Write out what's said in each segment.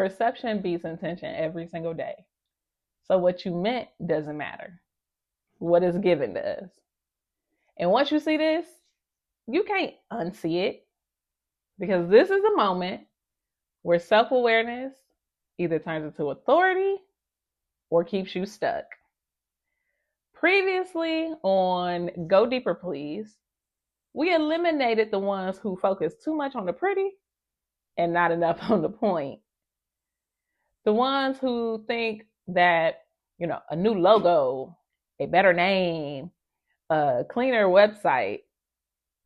Perception beats intention every single day. So what you meant doesn't matter. What is given does. And once you see this, you can't unsee it because this is a moment where self-awareness either turns into authority or keeps you stuck. Previously on Go Deeper Please, we eliminated the ones who focus too much on the pretty and not enough on the point. The ones who think that, a new logo, a better name, a cleaner website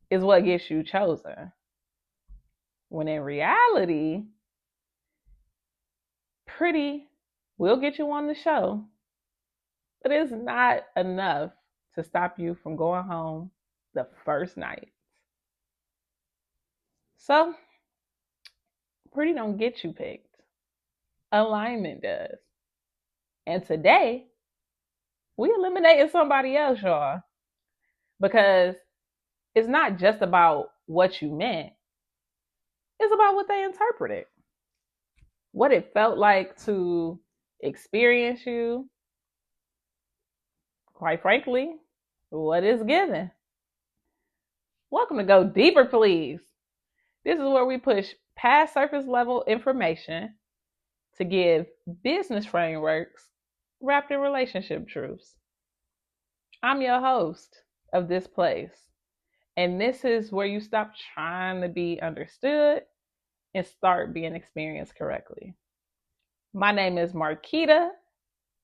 is what gets you chosen. When in reality, pretty will get you on the show, but it's not enough to stop you from going home the first night. So, pretty don't get you picked. Alignment does. And today, we eliminated somebody else, y'all. Because it's not just about what you meant. It's about what they interpreted. What it felt like to experience you. Quite frankly, what is given. Welcome to Go Deeper, Please. This is where we push past surface level information to give business frameworks wrapped in relationship truths. I'm your host of this place, and this is where you stop trying to be understood and start being experienced correctly. My name is Marquita.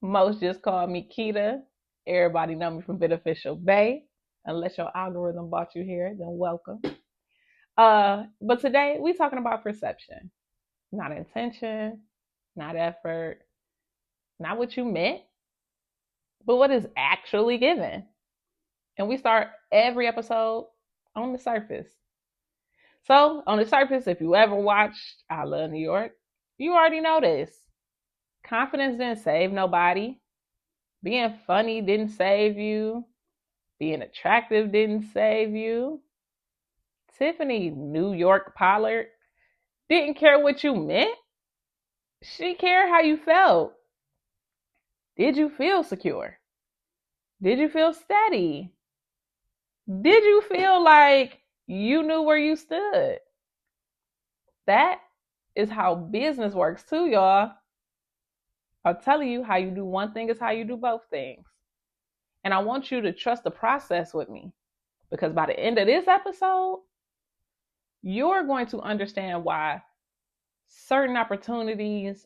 Most just call me Kita. Everybody know me from Beneficial Bay. Unless your algorithm brought you here, then welcome. But today we're talking about perception, not intention, not effort, not what you meant, but what is actually given. And we start every episode on the surface. So on the surface, if you ever watched I Love New York, you already know this. Confidence didn't save nobody. Being funny didn't save you. Being attractive didn't save you. Tiffany New York Pollard didn't care what you meant. She cared how you felt. Did you feel secure? Did you feel steady? Did you feel like you knew where you stood? That is how business works too, y'all. I'll tell you, how you do one thing is how you do both things. And I want you to trust the process with me, because by the end of this episode, you're going to understand why certain opportunities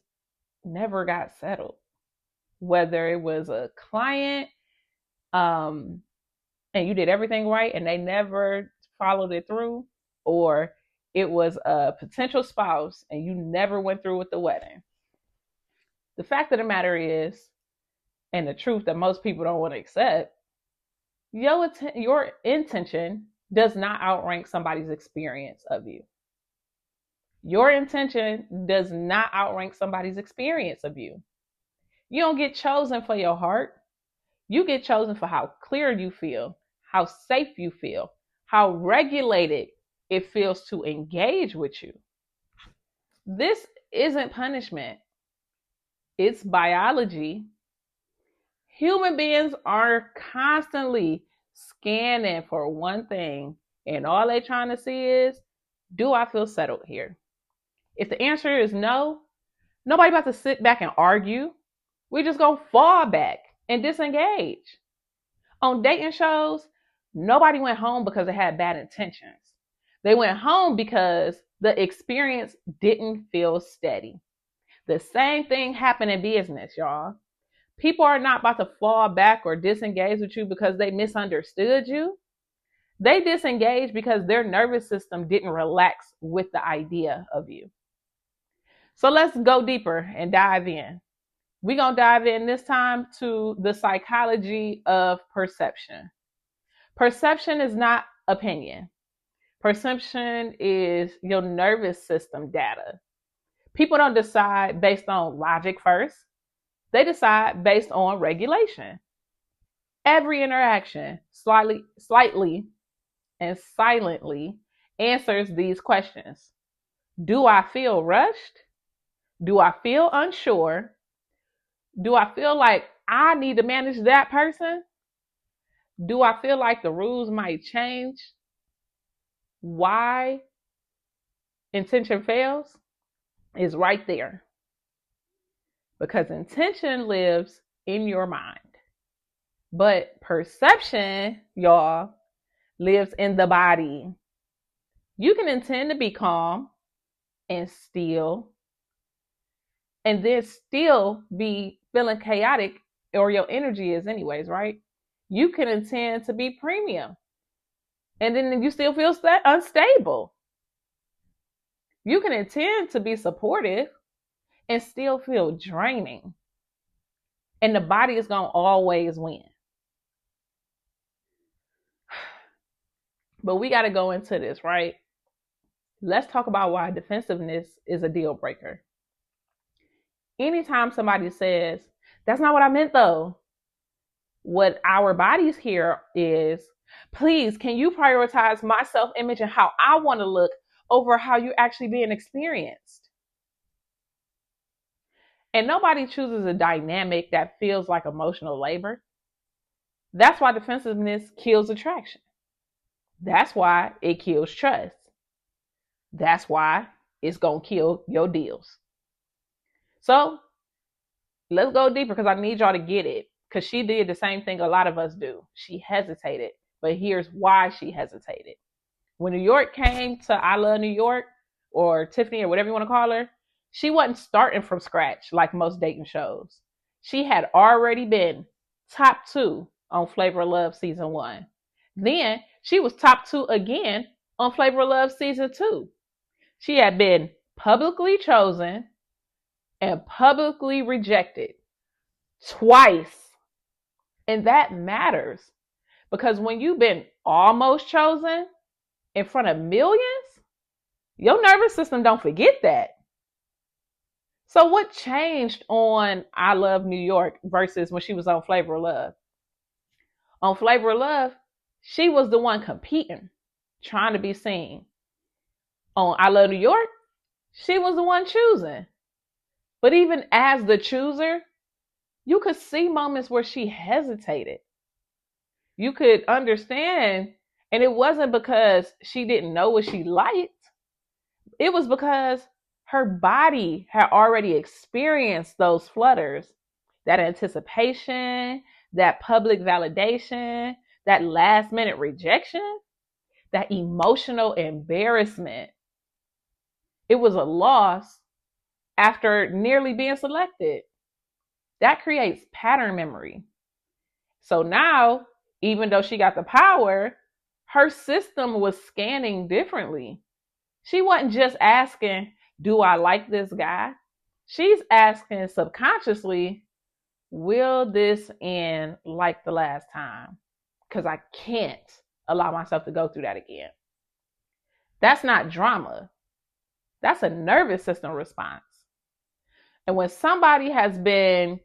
never got settled. Whether it was a client and you did everything right and they never followed it through, or it was a potential spouse and you never went through with the wedding. The fact of the matter is, and the truth that most people don't want to accept, your intention does not outrank somebody's experience of you. Your intention does not outrank somebody's experience of you. You don't get chosen for your heart. You get chosen for how clear you feel, how safe you feel, how regulated it feels to engage with you. This isn't punishment. It's biology. Human beings are constantly scanning for one thing, and all they're trying to see is, do I feel settled here? If the answer is no, nobody about to sit back and argue. We just gonna fall back and disengage. On dating shows, nobody went home because they had bad intentions. They went home because the experience didn't feel steady. The same thing happened in business, y'all. People are not about to fall back or disengage with you because they misunderstood you. They disengage because their nervous system didn't relax with the idea of you. So let's go deeper and dive in. We're going to dive in this time to the psychology of perception. Perception is not opinion. Perception is your nervous system data. People don't decide based on logic first. They decide based on regulation. Every interaction slightly and silently answers these questions. Do I feel rushed? Do I feel unsure? Do I feel like I need to manage that person? Do I feel like the rules might change? Why intention fails is right there, because intention lives in your mind. But perception, y'all, lives in the body. You can intend to be calm and still, and then still be feeling chaotic, or your energy is anyways, right? You can intend to be premium, and then you still feel unstable. You can intend to be supportive and still feel draining. And the body is going to always win. But we got to go into this, right? Let's talk about why defensiveness is a deal breaker. Anytime somebody says, that's not what I meant though, what our bodies hear is, please, can you prioritize my self-image and how I want to look over how you're actually being experienced? And nobody chooses a dynamic that feels like emotional labor. That's why defensiveness kills attraction. That's why it kills trust. That's why it's going to kill your deals. So let's go deeper, because I need y'all to get it, because she did the same thing a lot of us do. She hesitated, but here's why she hesitated. When New York came to I Love New York, or Tiffany, or whatever you want to call her, she wasn't starting from scratch like most dating shows. She had already been top 2 on Flavor of Love season 1. Then she was top 2 again on Flavor of Love season 2. She had been publicly chosen and publicly rejected twice. And that matters, because when you've been almost chosen in front of millions, your nervous system don't forget that. So what changed on I Love New York versus when she was on Flavor of Love? On Flavor of Love, she was the one competing, trying to be seen. On I Love New York, she was the one choosing. But even as the chooser, you could see moments where she hesitated. You could understand, and it wasn't because she didn't know what she liked. It was because her body had already experienced those flutters, that anticipation, that public validation, that last minute rejection, that emotional embarrassment. It was a loss after nearly being selected. That creates pattern memory. So now, even though she got the power, her system was scanning differently. She wasn't just asking, do I like this guy? She's asking subconsciously, will this end like the last time? Because I can't allow myself to go through that again. That's not drama. That's a nervous system response. And when somebody has been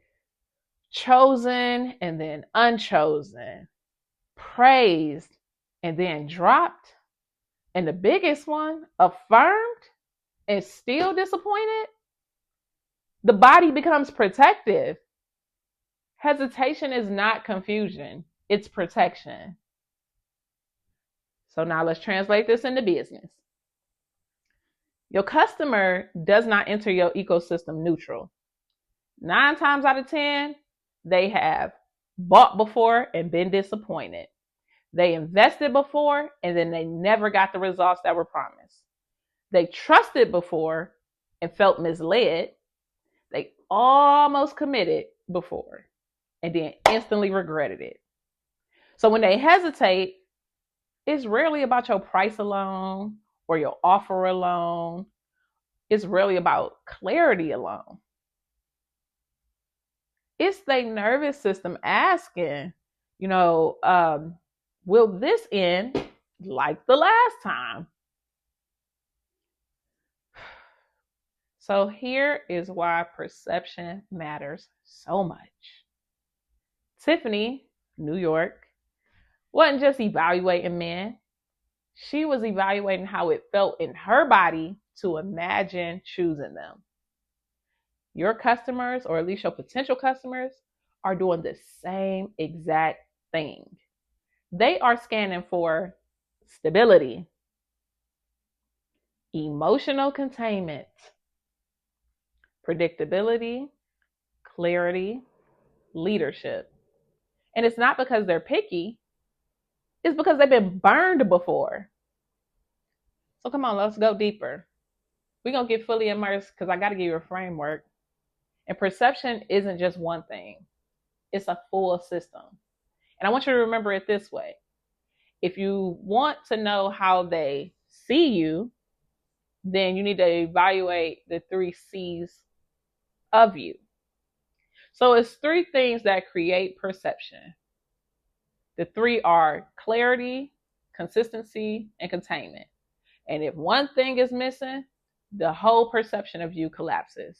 chosen and then unchosen, praised and then dropped, and the biggest one, affirmed and still disappointed, the body becomes protective. Hesitation is not confusion, it's protection. So now let's translate this into business. Your customer does not enter your ecosystem neutral. 9 times out of 10, they have bought before and been disappointed. They invested before and then they never got the results that were promised. They trusted before and felt misled. They almost committed before and then instantly regretted it. So when they hesitate, it's rarely about your price alone or your offer alone. It's really about clarity alone. It's their nervous system asking, will this end like the last time? So here is why perception matters so much. Tiffany, New York, wasn't just evaluating men. She was evaluating how it felt in her body to imagine choosing them. Your customers, or at least your potential customers, are doing the same exact thing. They are scanning for stability, emotional containment, predictability, clarity, leadership. And it's not because they're picky, it's because they've been burned before. So come on, let's go deeper. We're going to get fully immersed because I got to give you a framework. And perception isn't just one thing, it's a full system. And I want you to remember it this way. If you want to know how they see you, then you need to evaluate the 3 C's of you. So it's 3 things that create perception. The 3 are clarity, consistency, and containment. And if one thing is missing, the whole perception of you collapses.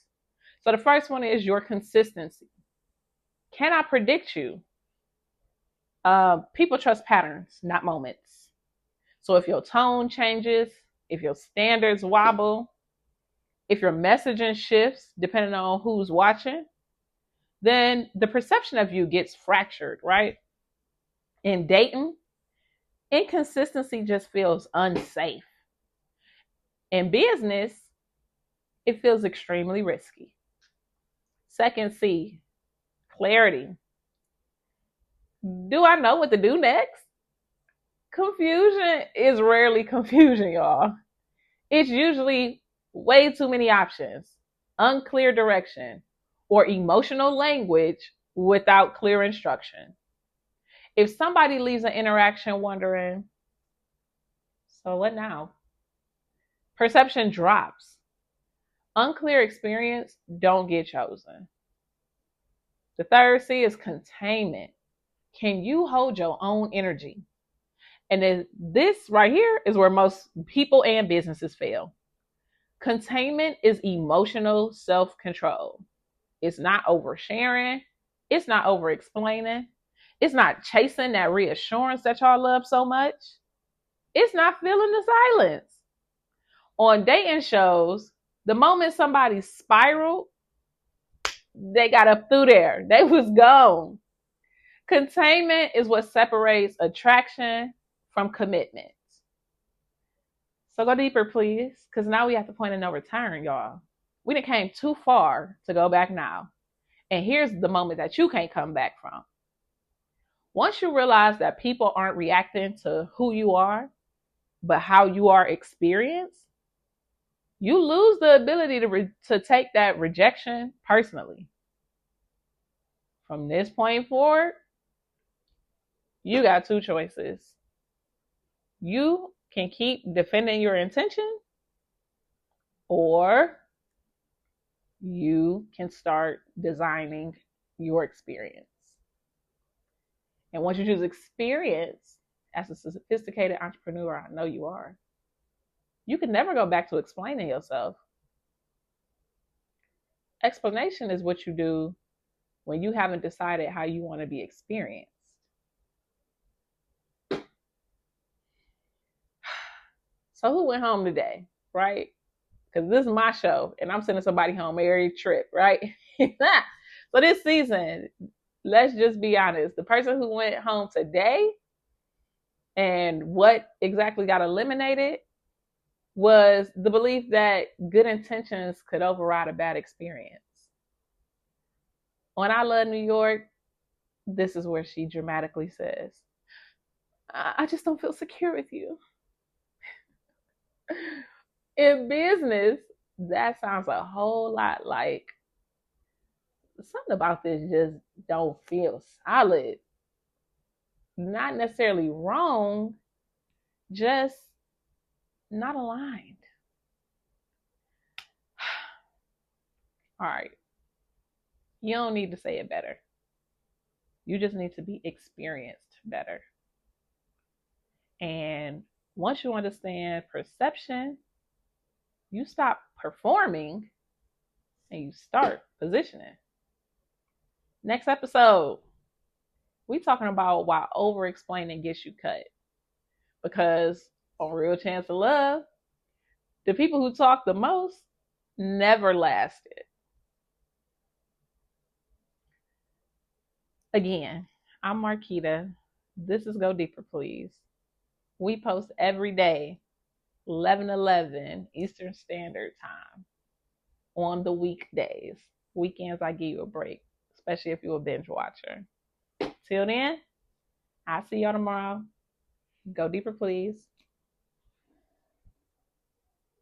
So the first one is your consistency. Can I predict you? People trust patterns, not moments. So if your tone changes, if your standards wobble, if your messaging shifts depending on who's watching, then the perception of you gets fractured, right? In dating, inconsistency just feels unsafe. In business, it feels extremely risky. Second C, clarity. Do I know what to do next? Confusion is rarely confusion, y'all. It's usually way too many options, unclear direction, or emotional language without clear instruction. If somebody leaves an interaction wondering, so what now? Perception drops. Unclear experience don't get chosen. The third C is containment. Can you hold your own energy? And then this right here is where most people and businesses fail. Containment is emotional self-control. It's not oversharing. It's not over-explaining. It's not chasing that reassurance that y'all love so much. It's not feeling the silence. On dating shows, the moment somebody spiraled, they got up through there. They was gone. Containment is what separates attraction from commitment. So go deeper, please, because now we have to point of no return, y'all. We done came too far to go back now. And here's the moment that you can't come back from. Once you realize that people aren't reacting to who you are, but how you are experienced, you lose the ability to take that rejection personally. From this point forward, you got 2 choices. You can keep defending your intention, or you can start designing your experience. And once you choose experience, as a sophisticated entrepreneur, I know you are, you can never go back to explaining yourself. Explanation is what you do when you haven't decided how you want to be experienced. So who went home today, right? Because this is my show, and I'm sending somebody home every trip, right? So this season, let's just be honest. The person who went home today and what exactly got eliminated was the belief that good intentions could override a bad experience. On I Love New York, this is where she dramatically says, I just don't feel secure with you. In business, that sounds a whole lot like something about this just don't feel solid. Not necessarily wrong, just not aligned. All right. You don't need to say it better. You just need to be experienced better. And once you understand perception, you stop performing and you start positioning. Next episode, we talking about why over-explaining gets you cut. Because on Real Chance of Love, the people who talk the most never lasted. Again, I'm Marquita. This is Go Deeper, Please. We post every day, 11:11 Eastern Standard Time on the weekdays. Weekends, I give you a break, especially if you're a binge watcher. Till then, I'll see y'all tomorrow. Go deeper, please.